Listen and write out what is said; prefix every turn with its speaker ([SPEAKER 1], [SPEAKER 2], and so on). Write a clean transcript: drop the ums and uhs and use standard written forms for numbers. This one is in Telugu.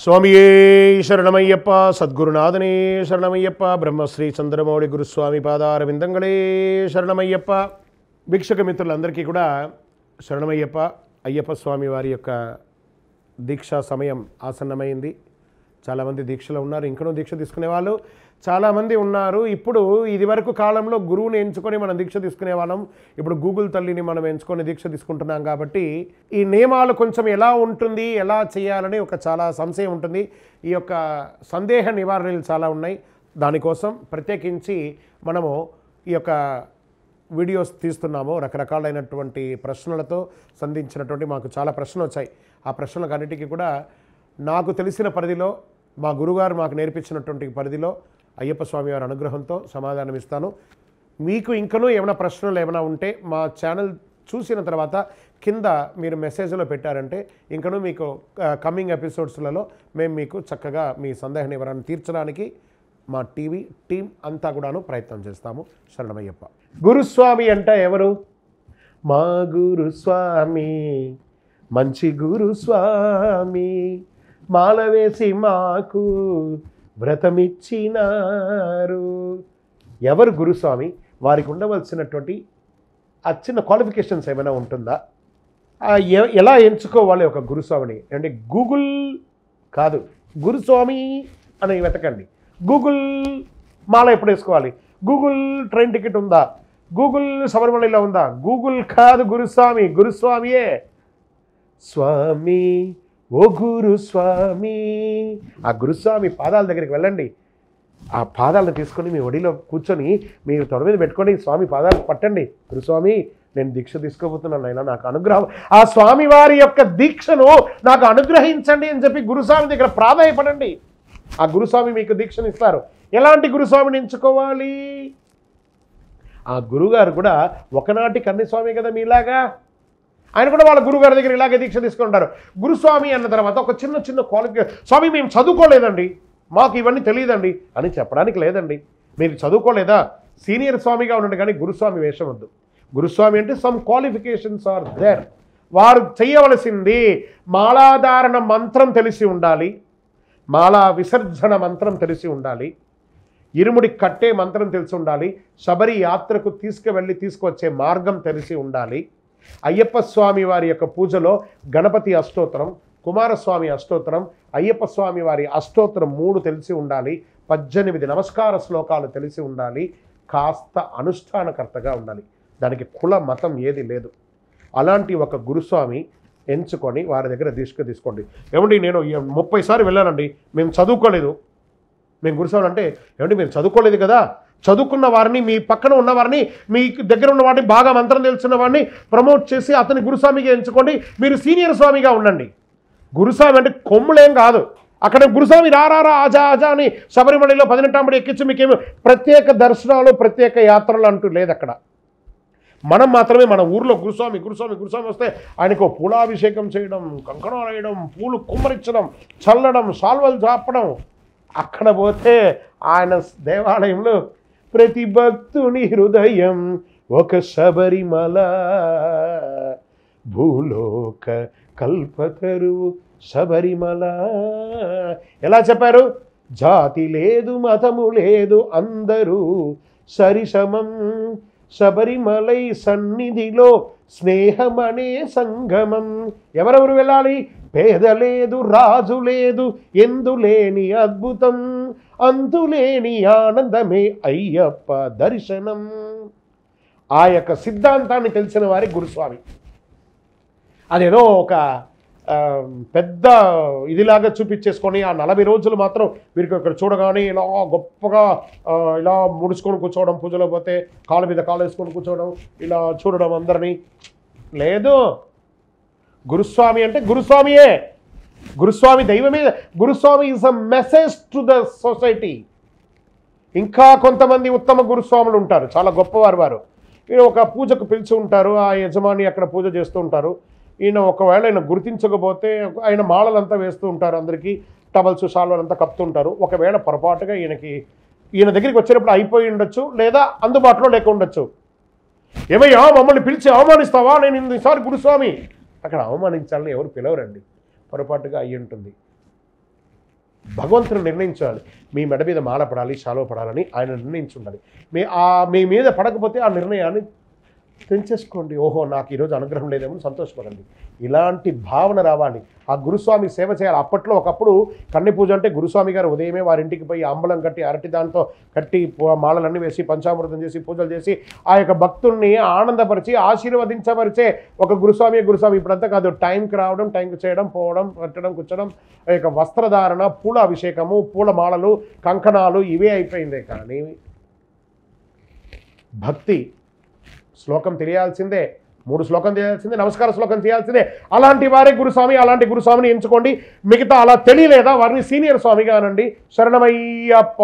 [SPEAKER 1] స్వామియే శరణమయ్యప్ప సద్గురునాథనే శరణమయ్యప్ప బ్రహ్మశ్రీ చంద్రమౌళి గురుస్వామి పాదారవిందంగళే శరణమయ్యప్ప. భిక్షక మిత్రులందరికీ కూడా శరణమయ్యప్ప. అయ్యప్ప స్వామి వారి యొక్క దీక్షా సమయం ఆసన్నమైంది. చాలామంది దీక్షలో ఉన్నారు, ఇంకనూ దీక్ష తీసుకునే వాళ్ళు చాలామంది ఉన్నారు. ఇప్పుడు ఇదివరకు కాలంలో గురువుని ఎంచుకొని మనం దీక్ష తీసుకునే వాళ్ళం. ఇప్పుడు గూగుల్ తల్లిని మనం ఎంచుకొని దీక్ష తీసుకుంటున్నాం. కాబట్టి ఈ నియమాలు కొంచెం ఎలా ఉంటుంది, ఎలా చేయాలని ఒక చాలా సంశయం ఉంటుంది. ఈ యొక్క సందేహ నివారణలు చాలా ఉన్నాయి. దానికోసం ప్రత్యేకించి మనము ఈ యొక్క వీడియోస్ తీస్తున్నాము. రకరకాలైనటువంటి ప్రశ్నలతో సంధించినటువంటి మాకు చాలా ప్రశ్నలు వచ్చాయి. ఆ ప్రశ్నలకు అన్నిటికీ కూడా నాకు తెలిసిన పరిధిలో, మా గురుగారు మాకు నేర్పించినటువంటి పరిధిలో అయ్యప్ప స్వామి వారి అనుగ్రహంతో సమాధానం ఇస్తాను. మీకు ఇంకనూ ఏమైనా ప్రశ్నలు ఏమైనా ఉంటే మా ఛానల్ చూసిన తర్వాత కింద మీరు మెసేజ్లో పెట్టారంటే ఇంకనూ మీకు కమింగ్ ఎపిసోడ్స్లలో మేము మీకు చక్కగా మీ సందేహ నివారణ తీర్చడానికి మా టీం అంతా కూడాను ప్రయత్నం చేస్తాము. శరణమయ్యప్ప. గురుస్వామి అంటే ఎవరు? మా గురుస్వామి మంచి గురుస్వామి, మాల వేసి మాకు వ్రతమిచ్చినారు. ఎవరు గురుస్వామి? వారికి ఉండవలసినటువంటి ఆ చిన్న క్వాలిఫికేషన్స్ ఏమైనా ఉంటుందా? ఎలా ఎంచుకోవాలి ఒక గురుస్వామిని అంటే గూగుల్ కాదు, గురుస్వామి అని వెతకండి. గూగుల్ మాల ఎప్పుడు వేసుకోవాలి, గూగుల్ ట్రైన్ టికెట్ ఉందా, గూగుల్ శబరిమలలో ఉందా, గూగుల్ కాదు గురుస్వామి. గురుస్వామియే. స్వామి ఓ గురుస్వామి. ఆ గురుస్వామి పాదాల దగ్గరికి వెళ్ళండి. ఆ పాదాలను తీసుకొని మీ ఒడిలో కూర్చొని మీ తొడ మీద పెట్టుకొని స్వామి పాదాలకు పట్టండి. గురుస్వామి నేను దీక్ష తీసుకోబోతున్నాను, అయినా నాకు అనుగ్రహం, ఆ స్వామి వారి యొక్క దీక్షను నాకు అనుగ్రహించండి అని చెప్పి గురుస్వామి దగ్గర ప్రాధాయపడండి. ఆ గురుస్వామి మీకు దీక్షను ఇస్తారు. ఎలాంటి గురుస్వామిని ఎంచుకోవాలి? ఆ గురుగారు కూడా ఒకనాటి కన్యస్వామి కదా మీలాగా. ఆయన కూడా వాళ్ళ గురుగారి దగ్గర ఇలాగే దీక్ష తీసుకుంటారు. గురుస్వామి అన్న తర్వాత ఒక చిన్న క్వాలిఫికేషన్, స్వామి మేము చదువుకోలేదండి, మాకు ఇవన్నీ తెలియదండి అని చెప్పడానికి లేదండి. మీరు చదువుకోలేదా, సీనియర్ స్వామిగా ఉండండి, కానీ గురుస్వామి వేషం వద్దు. గురుస్వామి అంటే సమ్ క్వాలిఫికేషన్స్ ఆర్ దేర్. వారు చేయవలసింది మాలాధారణ మంత్రం తెలిసి ఉండాలి, మాలా విసర్జన మంత్రం తెలిసి ఉండాలి, ఇరుముడి కట్టే మంత్రం తెలిసి ఉండాలి, శబరి యాత్రకు తీసుకువచ్చే మార్గం తెలిసి ఉండాలి. అయ్యప్ప స్వామి వారి యొక్క పూజలో గణపతి అష్టోత్తరం, కుమారస్వామి అష్టోత్తరం, అయ్యప్ప స్వామి వారి అష్టోత్తరం 3 తెలిసి ఉండాలి, 18 నమస్కార శ్లోకాలు తెలిసి ఉండాలి, కాస్త అనుష్ఠానకర్తగా ఉండాలి. దానికి కుల మతం ఏది లేదు. అలాంటి ఒక గురుస్వామి ఎంచుకొని వారి దగ్గర దీక్ష తీసుకోండి. ఏమండి నేను 30 సార్లు వెళ్ళానండి, మేము చదువుకోలేదు. మేము గురుస్వామి అంటే ఏమండి మేము చదువుకోలేదు కదా, చదువుకున్న వారిని, మీ పక్కన ఉన్నవారిని, మీ దగ్గర ఉన్న వారిని, బాగా మంత్రం తెలుసున్న వారిని ప్రమోట్ చేసి అతని గురుస్వామిగా ఎంచుకోండి. మీరు సీనియర్ స్వామిగా ఉండండి. గురుస్వామి అంటే కొమ్ములేం కాదు. అక్కడ గురుస్వామి రారా ఆజా ఆజా అని శబరిమలలో 18 ఎక్కించి మీకేమో ప్రత్యేక దర్శనాలు, ప్రత్యేక యాత్రలు అంటూ లేదు అక్కడ. మనం మాత్రమే మన ఊర్లో గురుస్వామి వస్తే ఆయనకు పూలాభిషేకం చేయడం, కంకణాలు వేయడం, పూలు కుమ్మరించడం, చల్లడం, సాల్వలు చాపడం. అక్కడ పోతే ఆయన దేవాలయంలో ప్రతి భక్తుని హృదయం ఒక శబరిమల, భూలోక కల్పతరువు శబరిమల. ఎలా చెప్పారు? జాతి లేదు, మతము లేదు, అందరూ సరిసమం, శబరిమలై సన్నిధిలో స్నేహమనే సంగమం. ఎవరెవరు వెళ్ళాలి? పేద లేదు, రాజు లేదు, ఎందులేని అద్భుతం, అంతులేని ఆనందమే అయ్యప్ప దర్శనం. ఆ యొక్క సిద్ధాంతాన్ని తెలిసిన వారి గురుస్వామి. అదేదో ఒక పెద్ద ఇదిలాగా చూపించేసుకొని ఆ 40 రోజులు మాత్రం వీరికి ఇక్కడ చూడగానే ఇలా గొప్పగా ఇలా ముడుచుకొని కూర్చోవడం, పూజలో పోతే కాళ్ళ మీద కాలు వేసుకొని కూర్చోవడం, ఇలా చూడడం అందరినీ లేదు. గురుస్వామి అంటే గురుస్వామియే. గురుస్వామి దైవమే. Guruswami is a message to the society. ఇంకా కొంతమంది ఉత్తమ గురుస్వాములు ఉంటారు, చాలా గొప్పవారు. వారు ఈయన ఒక పూజకు పిలిచి ఉంటారు, ఆ యజమాని అక్కడ పూజ చేస్తూ ఉంటారు. ఈయన ఒకవేళ ఆయన గుర్తించకపోతే ఆయన మాలలంతా వేస్తూ ఉంటారు, అందరికీ టవల్స్ షాల్వలంతా కప్పుతుంటారు. ఒకవేళ పొరపాటుగా ఈయన దగ్గరికి వచ్చేటప్పుడు అయిపోయి ఉండొచ్చు, లేదా అందుబాటులో లేక ఉండొచ్చు. ఏమయ్యా మమ్మల్ని పిలిచి అవమానిస్తావా, నేను ఈసారి గురుస్వామి. అక్కడ అవమానించాలని ఎవరు పిలవరండి, పొరపాటుగా అయ్యి ఉంటుంది. భగవంతుడు నిర్ణయించాలి. మీ మెడ మీద మాల పడాలి, శాలువ పడాలని ఆయన నిర్ణయించుండాలి. మీ మీద పడకపోతే ఆ నిర్ణయాన్ని తెంచేసుకోండి. ఓహో, నాకు ఈరోజు అనుగ్రహం లేదేమో సంతోషపడండి. ఇలాంటి భావన రావాలి. ఆ గురుస్వామి సేవ చేయాలి. అప్పట్లో ఒకప్పుడు కన్నె పూజ అంటే గురుస్వామి గారు ఉదయమే వారింటికి పోయి అంబలం కట్టి, అరటి దాంతో కట్టి, మాలలన్నీ వేసి, పంచామృతం చేసి, పూజలు చేసి, ఆ యొక్క భక్తుల్ని ఆనందపరిచి ఆశీర్వదించపరిచే ఒక గురుస్వామి. ఇప్పుడంతా కాదు, టైంకి రావడం, టైంకి చేయడం, పోవడం, కట్టడం, కూర్చడం, ఆ యొక్క వస్త్రధారణ, పూల అభిషేకము, పూల మాలలు, కంకణాలు ఇవే అయిపోయిందే. కానీ భక్తి శ్లోకం తెలియాల్సిందే, 3 శ్లోకం తెలియాల్సిందే, నమస్కార శ్లోకం చేయాల్సిందే. అలాంటి వారే గురుస్వామి. అలాంటి గురుస్వామిని ఎంచుకోండి. మిగతా అలా తెలియలేదా వారిని సీనియర్ స్వామిగా అనండి. శరణమయ్యప్ప.